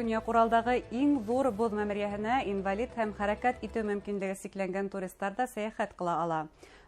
Көньяк Уралдагы иң зур боз мәмерйәһенә инвалид һәм хәрәкәт итү мөмкинлеге сикләнгән туристлар да сәяхәт кыла ала.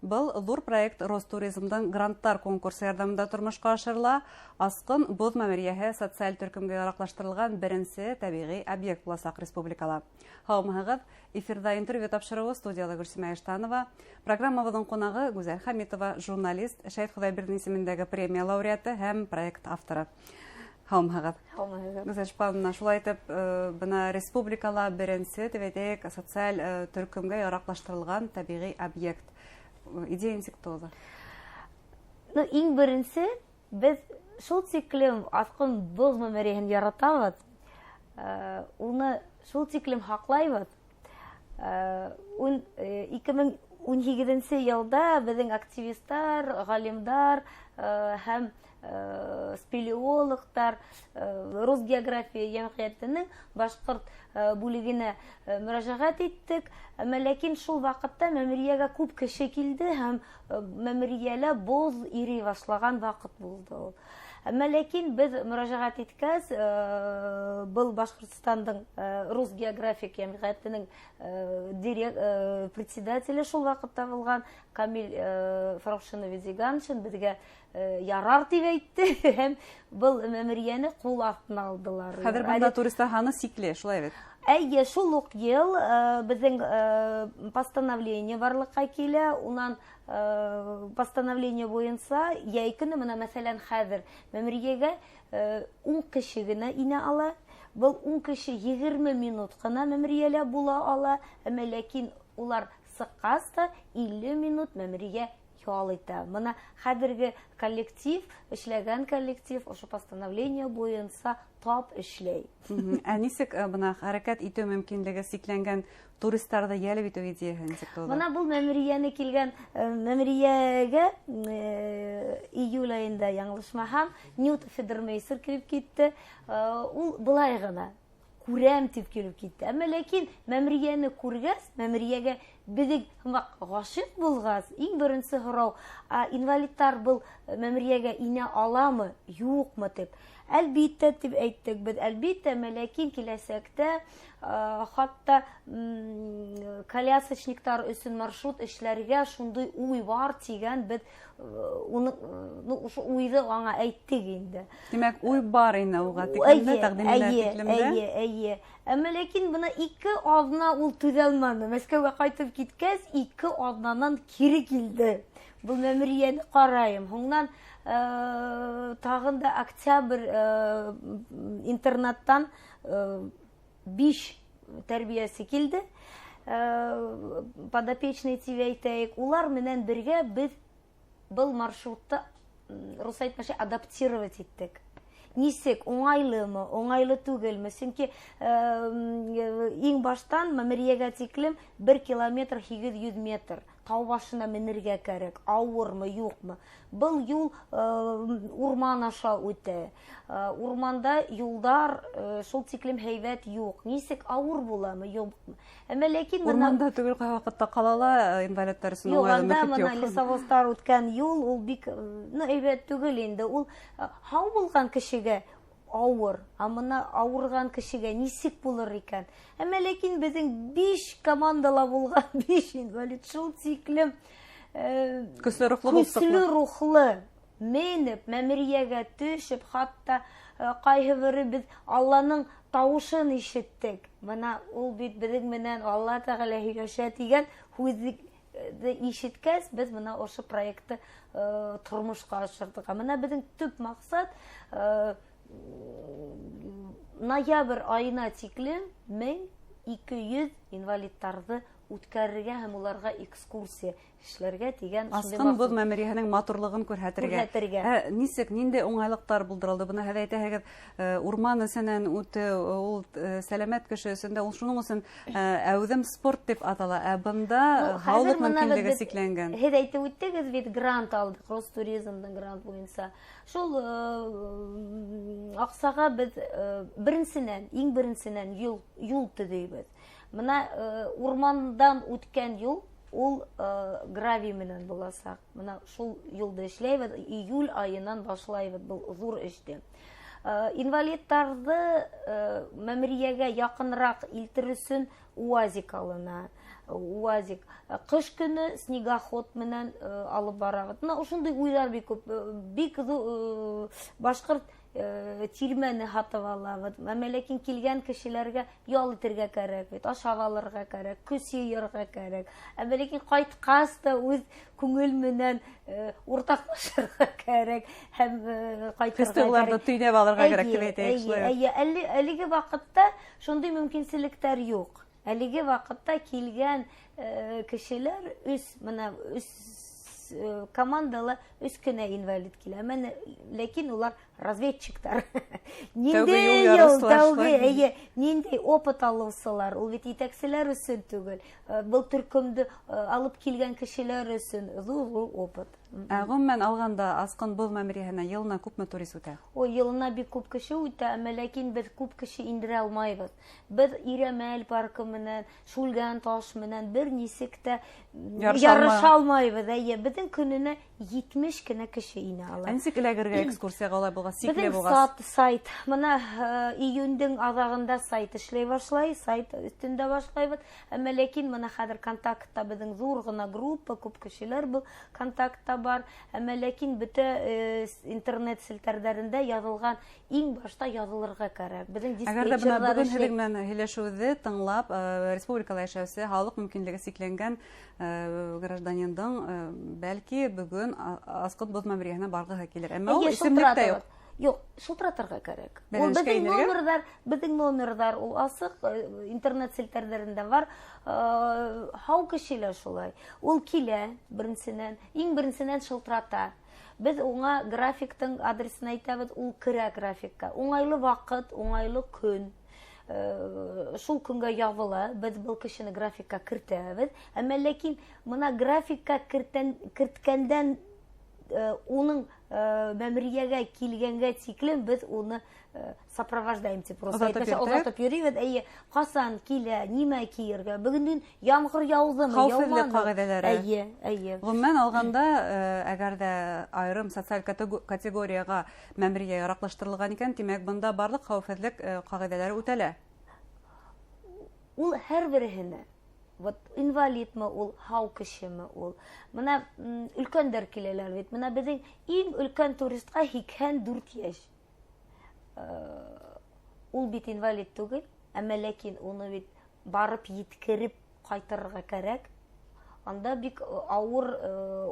Был зур проект Ростуризмдың гранттар конкурсы ярдәмендә тормышка ашырыла. Асқын боз мәмерйәһе социаль төркемгә яраклаштырылган беренче табигый объект буласак республикала. Һаумыгыз, эфирда интервью тапшыруы студияда Гөлсемә Эштанова, программабызның кунагы Гүзәл Хәмитова, журналист, Шәйх Хөдайбердин исемендәге премия лауреаты һәм проект авторы. Һаумыгыз. Гүзәл Эштановна, шулай итеп, бына республикала беренче тәбәдәк социаль төркемгә яраклаштырылган табигый объект. Идея инсектоза. Иң беренче без шул тиклем асқын боз мәмерйәһен яратабыз. Уны шул тиклем хаклайбыз. 2018 елда безнең активистлар, галимдар һәм спелеологтар Росгеография җәмгыятенең башкорт бүлегенә мөрәҗәгать иттек. Ләкин шул вакытта мәмерйәгә күп кеше килде һәм мәмерйәлә боз ири башлаган вакыт булды. Ләкин без мөрәҗәгать иткәс, был Башкортстандың Росгеография җәмгыятенең председателе шул вакытта булган Камил Фарушинович Зиганшин безгә ярар дип әйтте һәм был мәмерйәне кул астына алдылар. Хәзер монда туристлар саны сикле, шулай бит. Әйе, шул ук ел безнең постановление барлыкка килә, унан постановление буенча яйкыны менә мәсәлән хәзер мәмерйәгә 10 кеше генә инә ала. Был 10 кеше 20 минут кына мәмерйәлә була ала, ләкин улар сыккас та 50 минут мәмерйә ял итә. Менә хәзерге коллектив, эшләгән коллектив ошо постановление буенча тап эшләй. Нисек бына хәрәкәт итү мөмкинлеге сикләнгән туристларда ялып итү идеяһы нисек туды? Менә бу мәмерйәне килгән мәмерйәгә июль аенда яңлышмаһам, Ньют Федермейсер килеп китте. Ул былай гына күрәм дип килеп китте. Ләкин мәмерйәне күргәс, мәмерйәгә бедик гашык булгас, иң беренче һорау, инвалидтар был мәмерйәгә инә аламы, юкмы дип. Әлбиттә дип әйттек без, әлбиттә, ләкин киләсәктә хатта колясочниктар өчен маршрут эшләргә шундый уй бар дигән без уйды аңа әйттек инде. Димәк, уй бар инде уга тиклемдә, тәкъдимләр тиклемдә. Әйе. Ләкин бuna 2 адна ул түзәлмәде. Мәскәүгә кайтып киткәс, 2 аднанан кире килде. Бу мәмерйәне карайым. Һуңнан тагын да октябрь интернаттан 5 тәрбиясе килде. Подопечный тивәйтәйек. Улар менән бергә без был маршрутта рус әйтмәшә адаптировать иттек. Нисек, уңайлымы, уңайлы түгелме? Чөнки иң баштан мәмерйәгә тиклем 1 километр 800 метр. Тау башына менергә кәрәк, авырмы, юкмы? Был юл урман аша үтә. Урманда юлдар шул тиклем һәйбәт юк. Нисек авыр буламы, юкмы? Ләкин урманда түгел вакытта калала инвалидтар өчен уңайлы мөхит юк. Лесовозлар үткән юл, ул бик һәйбәт түгел инде. Ул һау булган кешегә авыр, амына авырган кешегә нисек булыр икән? Ләкин безнең 5 командала булган 5 инвалид шул тиклем көчле рухлы менеп мәмерйәгә төшеп, хатта кайһы бере без Алланың тавышын ишеттек. Менә ул бит безнең менән Алла Тәгалә һөйләшә дигән һүзне ишеткәс, без менә ошо проектты тормышка ашырдык. Менә безнең төп максат ноябрь айына тиклем 1200 инвалидтарды үткәрергә һәм уларга экскурсия эшләргә дигән асқын боз мәмерйәһенең матурлыгын күрһәтергә. Нисек, нинди уңайлыктар булдырылды? Буны һәлә әйтәһегез, урман өчен үтә ул сәламәт кеше өчен дә ул шуның өчен әүдем спорт дип атала. Бында һаулык мөмкинлеге сикләнгән. Һез әйтеп үттегез бит, грант алдык, Ростуризмның грант буенча. Шул аксага без иң беренчедән юл төзибез. Менә урмандан үткән юл, ул гравий менән буласак. Менә шул юлда эшләйбез, июль айынан башлайбыз, бу зур эште. Инвалидтарды мәмерйәгә якынрак илтер өчен УАЗик алына. УАЗик. Кыш көне снегоход менән алып барабыз. Ошондый уйлар бик күп. Бик башкорт тирмәне һатып алабыз. Ләкин килгән кешеләргә ял итәргә кирәк бит, ашап алырга кирәк, күс йөрергә кирәк. Ләкин кайткас та үз күңел менән уртаклашырга кирәк һәм кайтырга кирәк. Төйнәп алырга кирәк дип әйтәйек. Әлеге вакытта шундый мөмкинчелекләр юк. Әлеге вакытта килгән кешеләр үз командалы 3 кенә инвалид килә. Ләкин улар разведчиктар. Нинди опыт алучылар, ул бит итәкчеләр өчен түгел. Был төркемде алып килгән кешеләр өчен зур опыт. Гомумән алганда Асқын Боз мәмерйәһенә елына күпме турист үтә? Елына бик күп кеше үтә, ләкин без күп кеше индерә алмайбыз. Без Иремәл паркы менән, Шүлгән таш менән бер нисек тә ярыша алмайбыз. Безнең көненә 70 кенә кеше инә ала. Нисек эләгергә экскурсиягә алай булган, сикле булган? Сайт. Менә июньнең азагында сайт эшләй башлай, сайт өстендә башлайбыз. Ләкин менә хәзер контактта безнең зур гына группа, күп кешеләр бу контактта бар. Ләкин бөтә интернет селтәрләрендә язылган иң башта язылырга кирәк. Безнең диспетчерлар бүген һеҙ менән һөйләшеүҙе тыңлап, республикала йәшәүсе халык мөмкинлеге сикләнгән гражданиндың бәлки бүген Асқын Боз мәмерйәһенә барғыһы килер. Әммә ул исемлектә юк. Юк, шылтыратырга кирәк. Ул безнең номердар, ул асык интернет селтәрләрендә бар. Һау кешеләр шулай. Ул килә иң беренсенән шылтырата. Без уңа графиктың адресын әйтәбез, ул керә графикка. Уңайлы вакыт, уңайлы көн. Шул көнгә ябыла, без был кешене графикка кертәбез. Ләкин моны графикка керткәндән уның мәмерйәгә килгәнгә тиклем без уны сопровождаем, просто озатып йөрибез. Касан килә, нимә киергә, бүген ямгыр яудымы, яумады. Хәүефлек кагыйдәләре. Гомумән алганда, әгәр дә айрым социаль категорияга мәмерйә яраклаштырылган икән, димәк, бында барлык хәүефлек кагыйдәләре үтәлә. Ул һәрберһенә инвалидмы ул, һау кешеме ул. Менә өлкәндәр киләләр бит. Менә безнең иң өлкән туристка 84 яшь. Ул бит инвалид түгел, ләкин уны бит барып еткереп кайтырга кирәк. Анда бик авыр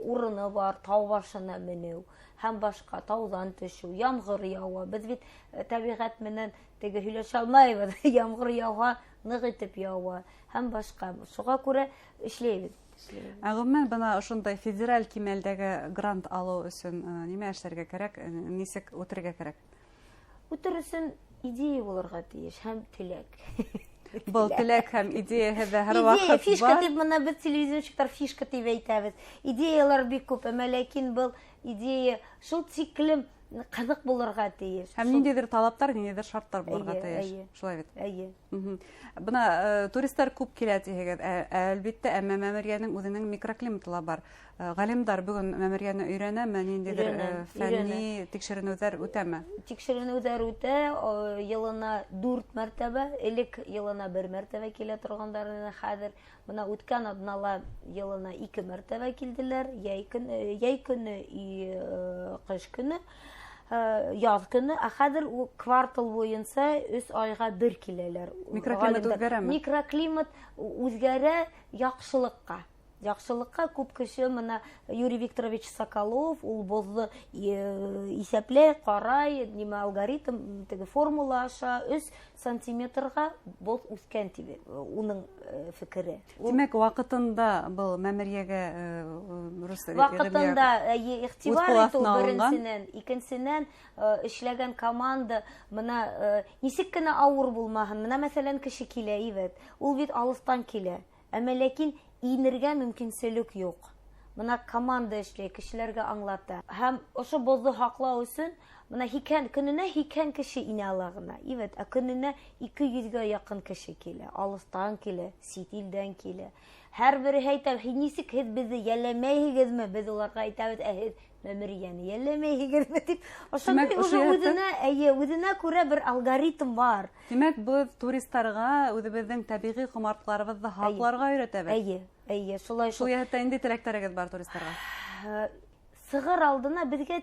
урыны бар, тау башына менү, һәм башка таудан төшү, ямгыр ява. Без бит табигать менән теге һөйләшә алмайбыз. Ямгыр ява, нык итеп ява, һәм башка. Шуңа күрә эшләйбез. Гомумән бына ошондай федераль кимәлдәге грант алу өчен нимә эшләргә кирәк, нисек үтәргә кирәк? Үтер өчен идея булырга тиеш һәм теләк. Был теләк һәм идея һеҙҙә һәр ваҡыт бар. Фишка дип, менә беҙ телевизионщиктар фишка дип әйтәбеҙ. Идеялар бик күп, ләкин был идея шул тиклем ҡыҙыҡ булырға тейеш. Һәм ниндәйҙер талаптар, ниндәйҙер шарттар булырға тейеш. Шулай бит. Бына туристар күп килә тиһегеҙ. Әлбиттә, әммә мәмерйәнең үҙенең микроклиматы ла бар. Ғалимдар бөгөн мәмерйәне өйрәнәме, ниндәйҙер фәнни тикшеренеүҙәр үтәме? Тикшеренеүҙәр үтә, йылына 4 мәртәбә, элек йылына 1 мәртәбә килә торғандарына хәҙер бына үткән аҙнала йылына 2 мәртәбә килделәр, йәй көне, ҡыш көне, яҙ көне, хәҙер квартал буйынса 3 айға 1 киләләр. Микроклимат үҙгәрәме? Микроклимат үҙгәрә яҡшылыҡҡа. Яҡшылыҡҡа күп кеше, мына Юрий Викторович Соколов, ул бозҙы исәпләй, ҡарай, нимә алгоритм, теге формула аша 3 сантиметрға боҙ үҫкән тип, уның фекере. Тимәк, ваҡытында был мәмерйәгә ваҡытында иғтибар итеү беренсенән, икенсенән эшләгән команда, мына нисек кенә ауыр булмаһын, мына мәсәлән кеше килә, ул бит алыҫтан килә, ләкин инергә мөмкинселек юҡ. Мына команда эшләй, кешеләргә аңлата. Һәм ошо боҙҙо һаҡлау өсөн Мына көненә 80 кеше инә алагына. Evet, көненә 200-гә якын кеше килә. Алыстан килә, сит илдән килә. Һәр бере әйтә, нисек һез безне йәлләмәйһегезме? Без уларга әйтәбез, һез мәмерияне йәлләмәйһегезме дип. Ошондай үзенә күрә бер алгоритм бар. Димәк, без туристларга үзебезнең табигый комартларыбызны хакларга өйрәтәбез. Әйе, шулай. Шул яһәттә инде теләктәрегез бар туристларга. Сығыр алдына беҙгә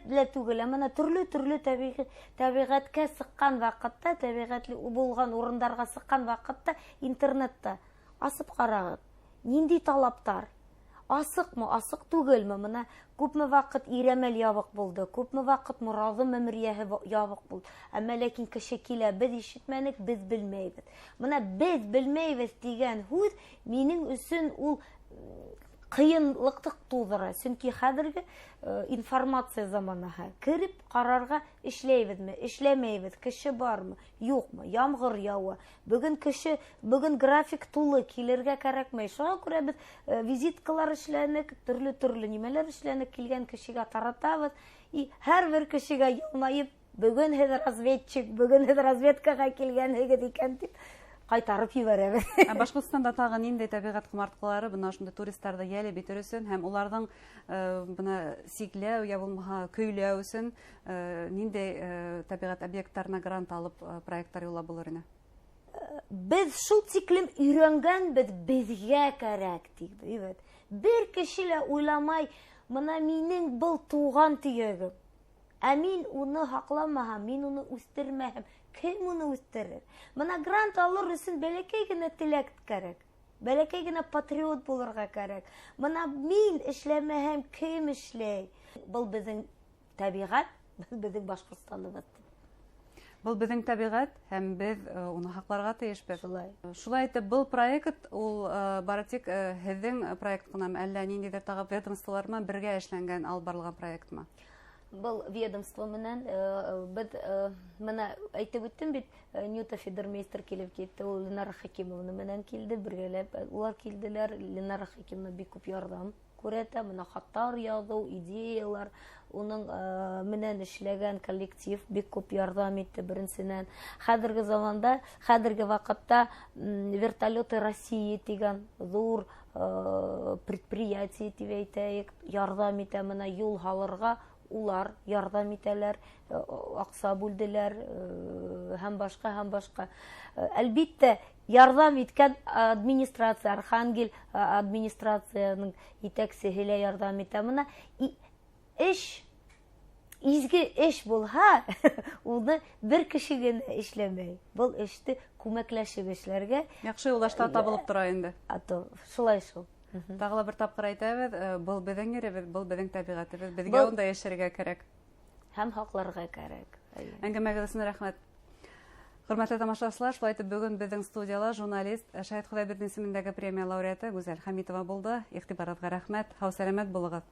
лә түгел, мына төрлө тәбиғәткә сыҡҡан ваҡытта, тәбиғәтле булған урындарға сыҡҡан ваҡытта интернетта асып ҡарағыҙ. Нинди талаптар? Асыҡмы, асыҡ түгелме? Мына күпме ваҡыт Ирәмәл ябыҡ булды, күпме ваҡыт Моразым мәмерйәһе ябыҡ булды. Әммә ләкин кеше килә, беҙ ишетмәнек, беҙ белмәйбеҙ. Мына беҙ белмәйбеҙ дигән һүҙ минең өсөн ул ҡыйынлыҡты тыуҙыра. Сөнки хәҙерге информация заманаһы. Кереп ҡарарға эшләйбеҙме, эшләмәйбеҙ, кеше бармы, юҡмы, ямғыр яуа. Бөгөн график тулы, килергә кәрәкмәй. Шуға күрә беҙ визиткалар эшләнек, төрлө нимәләр эшләнек, килгән кешегә таратабыҙ. Һәр бер кешегә йылмайып, бөгөн һеҙ разведчик, бөгөн һеҙ разведкаға килгәнһегеҙ икән дип ҡайтарып ебәрәбеҙ. Башҡортостанда тағы ниндәй тәбиғәт ҡомартҡылары бына шундай туристарҙы йәлеп итер өсөн һәм уларҙың бына сикләү я булмаһа көйләү өсөн ниндәй тәбиғәт объекттарына грант алып проекттар юллап булыр ине? Беҙ шул тиклем өйрәнгәнбеҙ, беҙгә кәрәк тип. Бер кеше лә уйламай, мына минең был туған төйәгем. Ә мин уны һаҡламаһам, мин уны үҫтермәһәм, кем уны үҫтерер? Мына грант алыр өсөн бәләкәй генә теләк кәрәк. Бәләкәй генә патриот булырға кәрәк. Мына мин эшләмәһәм, кем эшләй? Был беҙҙең тәбиғәт, беҙҙең Башҡортостаныбыҙ. Был беҙҙең тәбиғәт һәм беҙ уны һаҡларға тейешбеҙ. Шулай итеп, был проект ул бары тик һеҙҙең проект ҡынамы, әллә ниндәйҙер тағы ведомстволар менән бергә эшләнгән, алып барылған проектмы? Был ведомство менән беҙ мына әйтеп үттем бит, Ньюта Федермейстер килеп китте, ул Ленара Хакимовна менән килде, бергәләп улар килделәр. Ленара Хакимовна бик күп ярҙам күрһәтә, мына хаттар яҙыу, идеялар, уның менән эшләгән коллектив бик күп ярҙам итте. Беренсенән, хәҙерге заманда, хәҙерге ваҡытта вертолеты России тигән ҙур предприятие тип әйтәйек, ярҙам итә, мына юл һалырға улар ярҙам итәләр, аҡса бүлделәр һәм башҡа. Әлбиттә, ярҙам иткән администрация, Архангель администрацияның етәксеһе лә ярҙам итә. Мына изге эш булһа, уны бер кеше генә эшләмәй. Был эште күмәкләшеп эшләргә. Яҡшы юлдаштар табылып тора инде. Шулай шул. Тағы ла бер тапҡыр әйтәбеҙ, был беҙҙең еребеҙ, был беҙҙең тәбиғәтебеҙ, беҙгә унда йәшәргә кәрәк. Һәм һаҡларға кәрәк. Әңгәмәгеҙ өсөн рәхмәт. Хөрмәтле тамашасылар, шулай итеп бөгөн беҙҙең студияла журналист, Шаһит Хоҙайбердин исемендәге премия лауреаты Гүзәл Хәмитова булды. Иғтибарығыҙға рәхмәт. Һау сәләмәт булығыҙ.